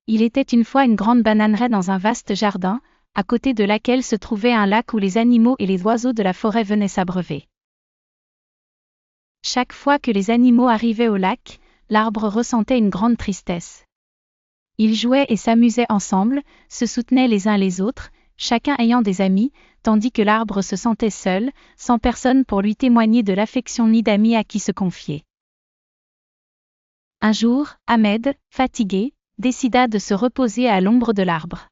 Il était une fois une grande bananeraie dans un vaste jardin, à côté de laquelle se trouvait un lac où les animaux et les oiseaux de la forêt venaient s'abreuver. Chaque fois que les animaux arrivaient au lac, l'arbre ressentait une grande tristesse. Ils jouaient et s'amusaient ensemble, se soutenaient les uns les autres, chacun ayant des amis, tandis que l'arbre se sentait seul, sans personne pour lui témoigner de l'affection ni d'amis à qui se confier. Un jour, Ahmed, fatigué, décida de se reposer à l'ombre de l'arbre.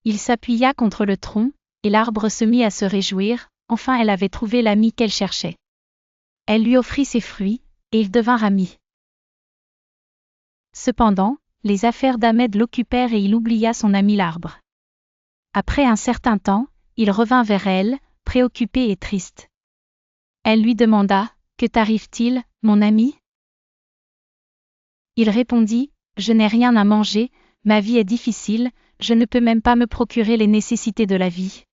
Il s'appuya contre le tronc, et l'arbre se mit à se réjouir, enfin elle avait trouvé l'ami qu'elle cherchait. Elle lui offrit ses fruits, et ils devinrent amis. Cependant, les affaires d'Ahmed l'occupèrent et il oublia son ami l'arbre. Après un certain temps, il revint vers elle, préoccupé et triste. Elle lui demanda : « Que t'arrive-t-il, mon ami ? » Il répondit : « Je n'ai rien à manger, ma vie est difficile, je ne peux même pas me procurer les nécessités de la vie. »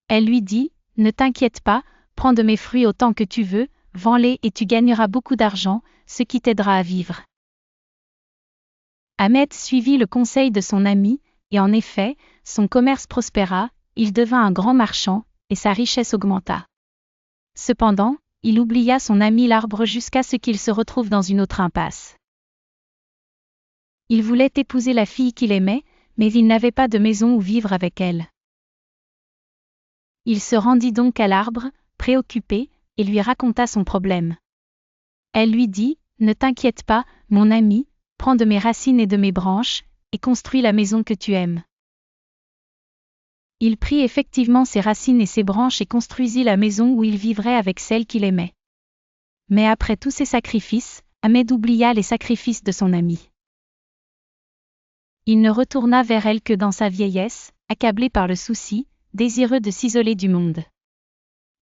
Elle lui dit : « Ne t'inquiète pas, prends de mes fruits autant que tu veux, vends-les et tu gagneras beaucoup d'argent, ce qui t'aidera à vivre. » Ahmed suivit le conseil de son ami, et en effet, son commerce prospéra, il devint un grand marchand, et sa richesse augmenta. Cependant, il oublia son ami l'arbre jusqu'à ce qu'il se retrouve dans une autre impasse. Il voulait épouser la fille qu'il aimait, mais il n'avait pas de maison où vivre avec elle. Il se rendit donc à l'arbre, préoccupé, et lui raconta son problème. Elle lui dit : « Ne t'inquiète pas, mon ami, prends de mes racines et de mes branches, et construis la maison que tu aimes. » Il prit effectivement ses racines et ses branches et construisit la maison où il vivrait avec celle qu'il aimait. Mais après tous ces sacrifices, Ahmed oublia les sacrifices de son ami. Il ne retourna vers elle que dans sa vieillesse, accablé par le souci, désireux de s'isoler du monde.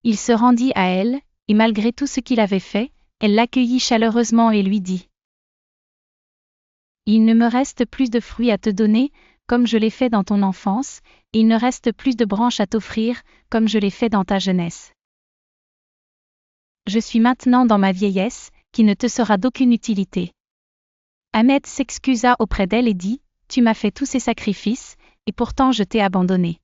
Il se rendit à elle, et malgré tout ce qu'il avait fait, elle l'accueillit chaleureusement et lui dit : « Il ne me reste plus de fruits à te donner, comme je l'ai fait dans ton enfance, et il ne reste plus de branches à t'offrir, comme je l'ai fait dans ta jeunesse. Je suis maintenant dans ma vieillesse, qui ne te sera d'aucune utilité. » Ahmed s'excusa auprès d'elle et dit : « Tu m'as fait tous ces sacrifices, et pourtant je t'ai abandonné.